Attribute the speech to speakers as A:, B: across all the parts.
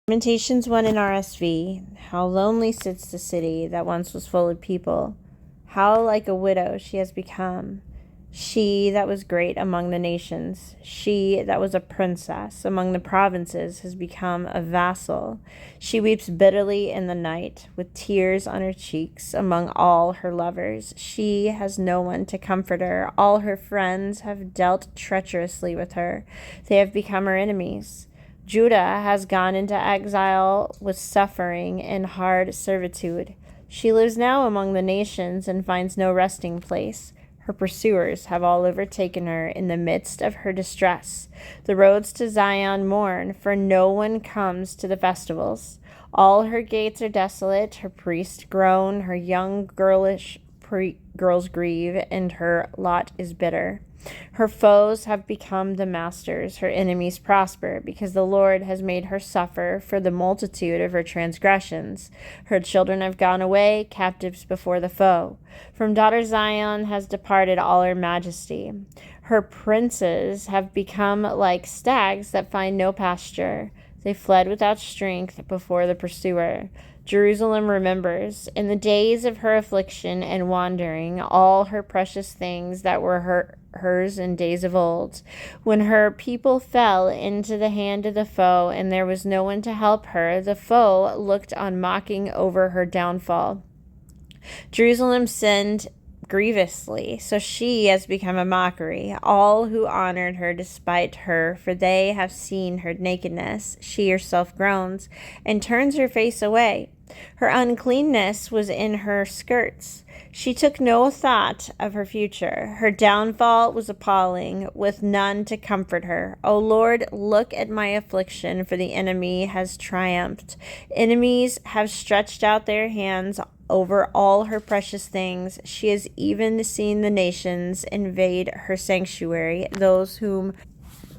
A: Lamentations 1 NRSV. How lonely sits the city that once was full of people. How like a widow she has become. She that was great among the nations, she that was a princess among the provinces, has become a vassal. She weeps bitterly in the night, with tears on her cheeks among all her lovers. She has no one to comfort her. All her friends have dealt treacherously with her. They have become her enemies. Judah has gone into exile with suffering and hard servitude. She lives now among the nations and finds no resting place. Her pursuers have all overtaken her in the midst of her distress. The roads to Zion mourn, for no one comes to the festivals. All her gates are desolate, her priests groan, her young girls grieve, and her lot is bitter. Her foes have become the masters, her enemies prosper, because the Lord has made her suffer for the multitude of her transgressions. Her children have gone away, captives before the foe. From daughter Zion has departed all her majesty. Her princes have become like stags that find no pasture. They fled without strength before the pursuer. Jerusalem remembers, in the days of her affliction and wandering, all her precious things that were hers in days of old. When her people fell into the hand of the foe, and there was no one to help her, the foe looked on mocking over her downfall. Jerusalem sinned grievously, so she has become a mockery. All who honored her despite her, for they have seen her nakedness. She herself groans and turns her face away. Her uncleanness was in her skirts. She took no thought of her future. Her downfall was appalling, with none to comfort her. O Lord, look at my affliction, for the enemy has triumphed. Enemies have stretched out their hands over all her precious things. She has even seen the nations invade her sanctuary, those whom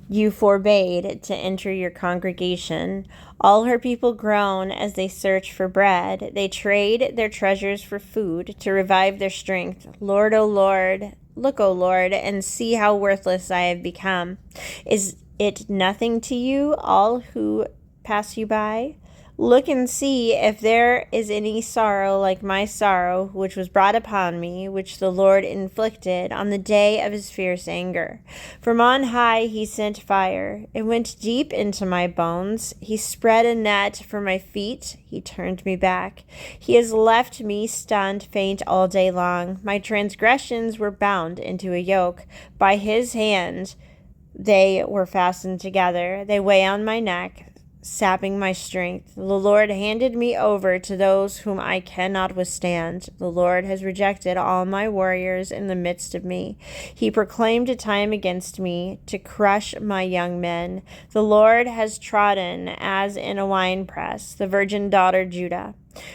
A: you forbade to enter your congregation. All her people groan as they search for bread. They trade their treasures for food to revive their strength. Lord, O Lord, look, O Lord, and see how worthless I have become. Is it nothing to you, all who pass you by? Look and see if there is any sorrow like my sorrow, which was brought upon me, which the Lord inflicted on the day of his fierce anger. From on high he sent fire. It went deep into my bones. He spread a net for my feet. He turned me back. He has left me stunned, faint all day long. My transgressions were bound into a yoke. By his hand they were fastened together. They weigh on my neck, sapping my strength. The Lord handed me over to those whom I cannot withstand. The Lord has rejected all my warriors in the midst of me. He proclaimed a time against me to crush my young men. The Lord has trodden as in a winepress the virgin daughter Judah.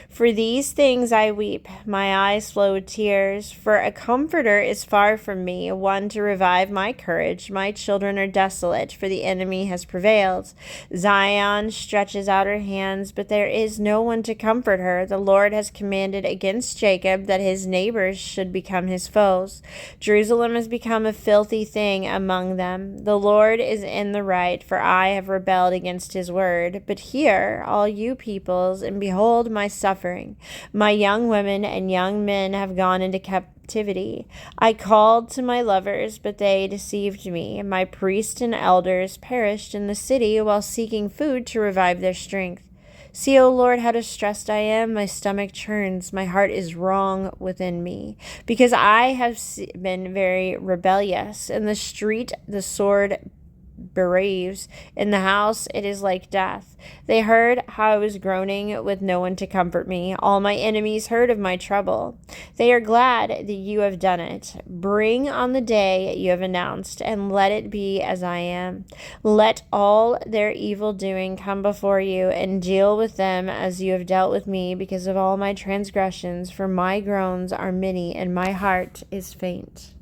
A: For these things I weep, my eyes flow with tears, for a comforter is far from me, one to revive my courage. My children are desolate, for the enemy has prevailed. Zion stretches out her hands, but there is no one to comfort her. The Lord has commanded against Jacob that his neighbors should become his foes. Jerusalem has become a filthy thing among them. The Lord is in the right, for I have rebelled against his word. But hear, all you peoples, and behold my suffering. My young women and young men have gone into captivity. I called to my lovers, but they deceived me. My priests and elders perished in the city while seeking food to revive their strength. See, O Lord, how distressed I am. My stomach churns. My heart is wrong within me, because I have been very rebellious. In the street, the sword bereaves. In the house, it is like death. They heard how I was groaning with no one to comfort me. All my enemies heard of my trouble. They are glad that you have done it. Bring on the day you have announced, and let it be as I am. Let all their evil doing come before you, and deal with them as you have dealt with me, because of all my transgressions, for my groans are many, and my heart is faint.